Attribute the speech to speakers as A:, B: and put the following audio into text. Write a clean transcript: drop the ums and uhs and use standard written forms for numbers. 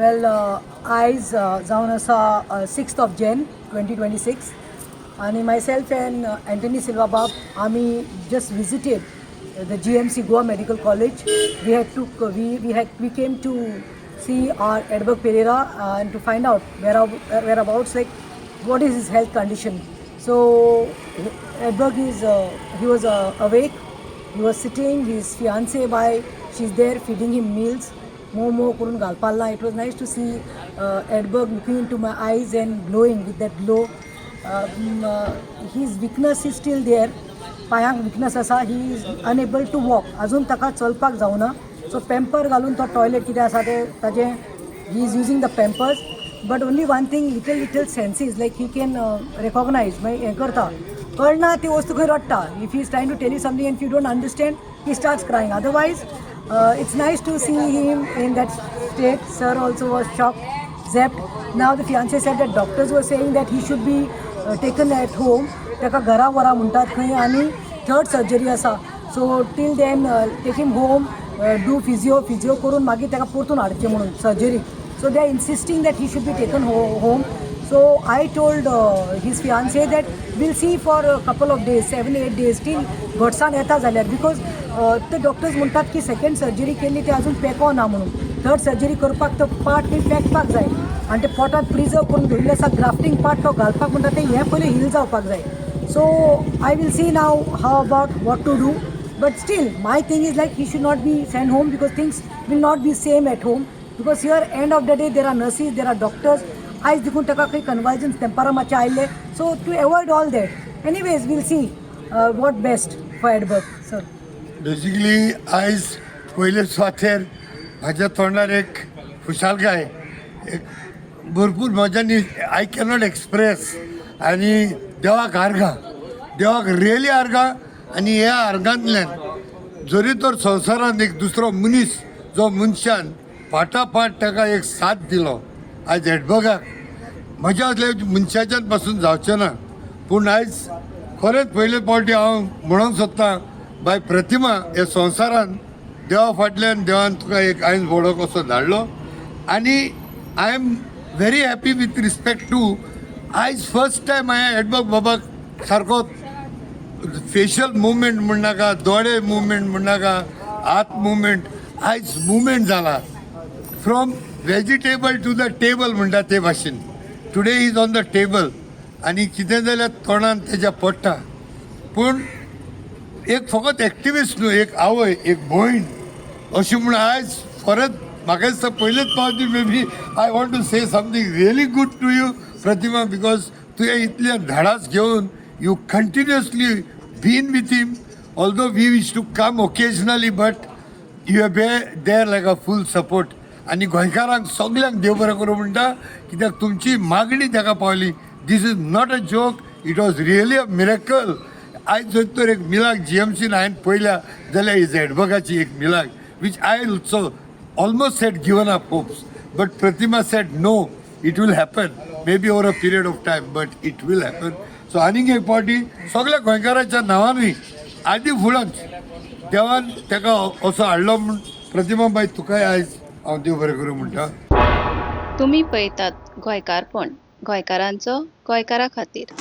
A: Well, आयज जावन आसा 6th of Jan 2026 and myself and Anthony Silva Bab आमी just visited the GMC Goa Medical College. We came to see our Edberg Pereira and to find out whereabouts, like what is his health condition. So Edberg is he was awake. He was sitting. His fiancée by she's there feeding him meals. Momo kurun galpalla. It was nice to see Edberg looking into my eyes and glowing with that glow. His weakness is still there. पायांक weakness आसा. He is unable to walk. अजून ताका चलपाक जावना. So pamper घालून तो toilet कितें आसा ते ताजें he is using the Pampers. But only one thing little senses like he can recognise मागीर हें करता कळना ती वस्तू खंय रडटा. If he is trying to tell you something and you don't understand he starts crying. Otherwise it's nice to see him in that state. Sir also was shocked, zapped. Now the fiancé said that doctors were saying that he should be taken at home. ताका घरा वरा म्हणटात खंय आनी third surgery आसा. So till then take him home, do physio करून मागीर ताका परतून हाडचें म्हणून surgery. So they are insisting that he should be taken home. So I told his fiancée that we'll see for a couple of days, 7-8 days till घटसाण येता जाल्यार, because ते doctors म्हणटात की सेकंड सर्जरी केल्ली ते अजून पेको ना म्हणून. थर्ड सर्जरी करपाक तो पार्ट ती पेकपाक जाय आनी ते पोटात प्रिजर्व करून दवरिल्ले आसा. ग्राफ्टिंग पार्ट तो घालपाक म्हणटा ते हें पयलीं हील जावपाक जाय. So I will see now how about what to do. But still my thing is like he should not be send home because things will not be same at home. Because here end of the day there are nurses, there are doctors. आयज देखून ताका खंय convergence टेम्परा मातशें आयिल्ले. So to avoid all that anyways we'll see what best for Edberg. Sir
B: basically आयज पयले स्वातेर म्हाज्या तोंडार एक खुशालकाय, एक भरपूर मजानी आय कॅनॉट एक्सप्रेस. आनी देवाक आर्गां, देवाक रियली आर्गां. आनी ह्या आर्गांतल्यान जरी तर संवसारांत एक दुसरो मनीस जो मनशान फाटाफाट ताका एक साथ दिलो, आयज एडबर्गाक म्हज्या असल्या मनशाच्यान पासून जावचें ना. पूण आयज खरेंच पयले फावटी हांव म्हणूंक सोदतां बाय प्रतिमा ह्या संवसारान देवा फाटल्यान देवान तुका एक आयज व्हडलो कसो धाडलो. आनी I am very happy with respect to आयज फर्स्ट टायम हांवें एडबर्ग बाबाक सारको फेशियल मुवमेंट म्हणनाका, दोळे मुवमेंट म्हणनाका, हात मुवमेंट, आयज मुवमेंट जाला from vegetable to the table म्हणटा ते भाशेन. Today is on the table. आनी कितें जाल्यार तोंडान तेज्या पडटा. पूण एक फकत एक्टिविस्ट न्हू, एक आवय, एक भयण अशी म्हूण आयज परत म्हाका दिसता पयलेच फावटी maybe I want to say something really good to you Pratima, because तुवें इतलें धाडस घेवन you continuously been with him. Although we wish to come occasionally but you have there like a full support. आनी गोंयकारांक सगल्यांक देव बरें करूं म्हणटा, कित्याक तुमची मागणी ताका पावली. This is not a joke, it was really a miracle. आयज जर तर एक मिलाक GMCन हांवें पळयल्या जाल्यार इज एडबर्गाची एक मिलाक, which I also almost set given up hopes. But Pratima said no, it will happen maybe over a period of time, but it will happen. So आनीक एक फावटी सगळ्या गोंयकाराच्या नांवांनी आदी फुडांच देवान ताका असो हाडलो म्हूण प्रतिमा बाय तुकाय आयज हांव देव बरें करूं म्हणटा.
C: तुम्ही पळयतात गोंयकारपण, गोंयकारांचो गोंयकारा खातीर.